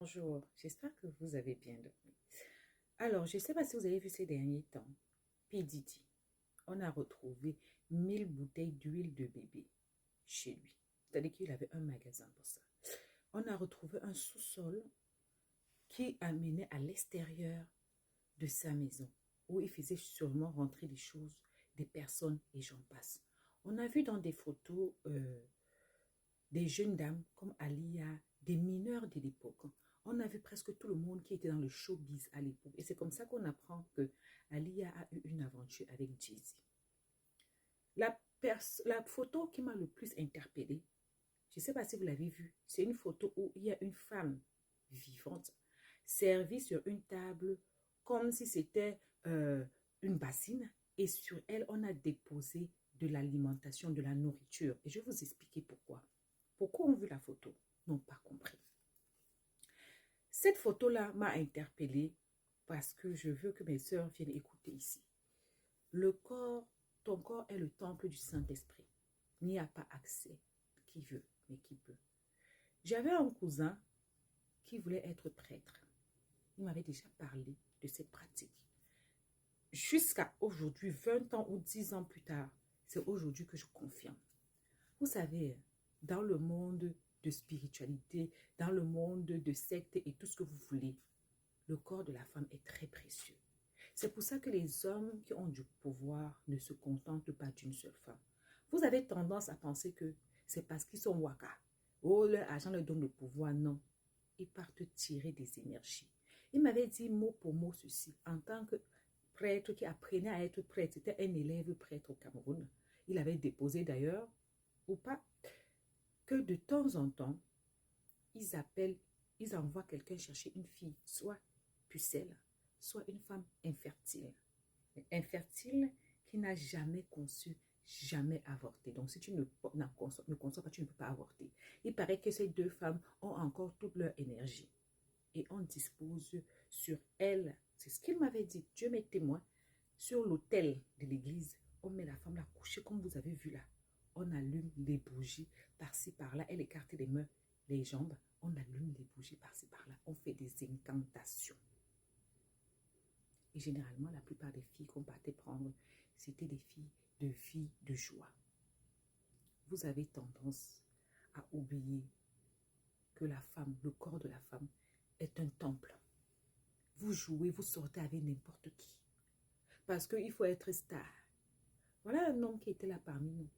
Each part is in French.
Bonjour, j'espère que vous avez bien dormi. Alors, je ne sais pas si vous avez vu ces derniers temps, P. Diddy, on a retrouvé 1000 bouteilles d'huile de bébé chez lui. C'est-à-dire qu'il avait un magasin pour ça. On a retrouvé un sous-sol qui amenait à l'extérieur de sa maison, où il faisait sûrement rentrer des choses, des personnes et j'en passe. On a vu dans des photos des jeunes dames comme Alia, des mineurs de l'époque. On a vu presque tout le monde qui était dans le showbiz à l'époque. Et c'est comme ça qu'on apprend que Alia a eu une aventure avec Jay-Z. La photo qui m'a le plus interpellée, je ne sais pas si vous l'avez vue, c'est une photo où il y a une femme vivante servie sur une table comme si c'était une bassine et sur elle, on a déposé de l'alimentation, de la nourriture. Et je vais vous expliquer pourquoi. Pourquoi on veut la photo? N'ont pas compris. Cette photo-là m'a interpellée parce que je veux que mes sœurs viennent écouter ici. Le corps, ton corps est le temple du Saint-Esprit. Il n'y a pas accès qui veut, mais qui peut. J'avais un cousin qui voulait être prêtre. Il m'avait déjà parlé de cette pratique. Jusqu'à aujourd'hui, 20 ans ou 10 ans plus tard, c'est aujourd'hui que je confirme. Vous savez, dans le monde de spiritualité, dans le monde de secte et tout ce que vous voulez, le corps de la femme est très précieux. C'est pour ça que les hommes qui ont du pouvoir ne se contentent pas d'une seule femme. Vous avez tendance à penser que c'est parce qu'ils sont waka. Oh, leur argent leur donne le pouvoir. Non. Ils partent tirer des énergies. Il m'avait dit mot pour mot ceci. En tant que prêtre qui apprenait à être prêtre, c'était un élève prêtre au Cameroun. Il avait déposé d'ailleurs, ou pas, que de temps en temps, ils envoient quelqu'un chercher une fille, soit pucelle, soit une femme infertile. Infertile qui n'a jamais conçu, jamais avorté. Donc, si tu ne conçois pas, tu ne peux pas avorter. Il paraît que ces deux femmes ont encore toute leur énergie. Et on dispose sur elles, c'est ce qu'il m'avait dit, Dieu m'est témoin, sur l'autel de l'église, on met la femme là couchée comme vous avez vu là. On allume les bougies par-ci par-là, elle écarte les mains, les jambes, on allume les bougies par-ci par-là, on fait des incantations. Et généralement, la plupart des filles qu'on partait prendre, c'était des filles de vie, de joie. Vous avez tendance à oublier que la femme, le corps de la femme, est un temple. Vous jouez, vous sortez avec n'importe qui. Parce qu'il faut être star. Voilà un homme qui était là parmi nous.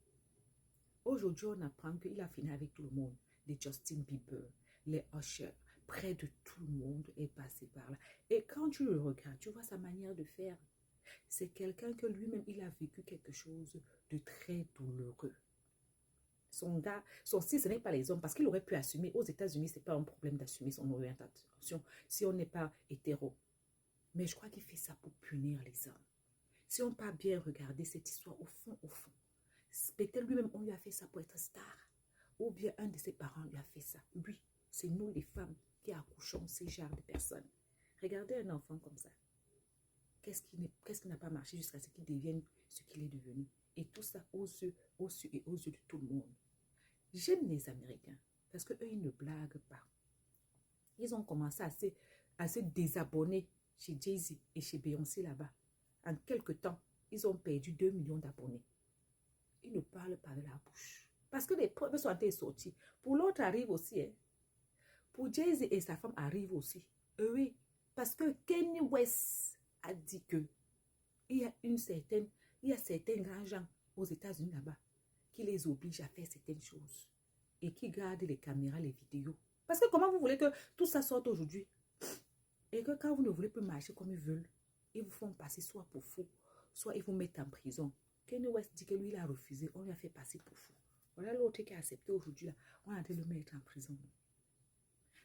Aujourd'hui, on apprend qu'il a fini avec tout le monde. Les Justin Bieber, les Usher, près de tout le monde est passé par là. Et quand tu le regardes, tu vois sa manière de faire. C'est quelqu'un que lui-même, il a vécu quelque chose de très douloureux. Son style, ce n'est pas les hommes, parce qu'il aurait pu assumer. Aux États-Unis, ce n'est pas un problème d'assumer son orientation si on n'est pas hétéro. Mais je crois qu'il fait ça pour punir les hommes. Si on pas bien regarder cette histoire au fond, peut-être lui-même, on lui a fait ça pour être star. Ou bien un de ses parents lui a fait ça. Oui, c'est nous les femmes qui accouchons ces genres de personnes. Regardez un enfant comme ça. Qu'est-ce qui n'a pas marché jusqu'à ce qu'il devienne ce qu'il est devenu? Et tout ça aux yeux et aux yeux de tout le monde. J'aime les Américains parce qu'eux, ils ne blaguent pas. Ils ont commencé à se désabonner chez Jay-Z et chez Beyoncé là-bas. En quelques temps, ils ont perdu 2 millions d'abonnés. Ils ne parlent pas de la bouche. Parce que les preuves sont sorties. Pour l'autre arrive aussi. Hein. Pour Jay-Z et sa femme arrivent aussi. Oui, parce que Kanye West a dit que il y a certains grands gens aux États-Unis là-bas qui les obligent à faire certaines choses et qui gardent les caméras, les vidéos. Parce que comment vous voulez que tout ça sorte aujourd'hui et que quand vous ne voulez plus marcher comme ils veulent, ils vous font passer soit pour fou, soit ils vous mettent en prison. Kanye West dit que lui, il a refusé, on lui a fait passer pour fou. Voilà l'autre qui a accepté aujourd'hui, là, on a dû le mettre en prison.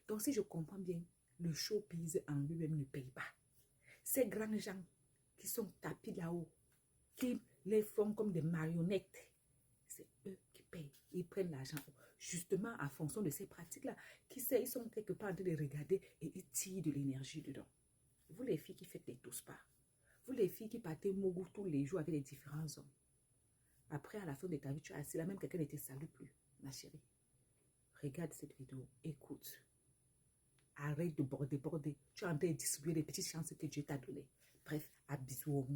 Donc si je comprends bien, le showbiz en lui-même ne paye pas. Ces grands gens qui sont tapis là-haut, qui les font comme des marionnettes, c'est eux qui payent. Ils prennent l'argent justement en fonction de ces pratiques-là. Qui sait, ils sont quelque part en train de regarder et ils tirent de l'énergie dedans. Vous les filles qui faites les toast-pas, vous les filles qui partez Mogo tous les jours avec les différents hommes. Après, à la fin de ta vie, tu es assis là, même quelqu'un ne te salue plus, ma chérie. Regarde cette vidéo, écoute. Arrête de border. Tu es en train de distribuer les petites chances que Dieu t'a données. Bref, à bisous.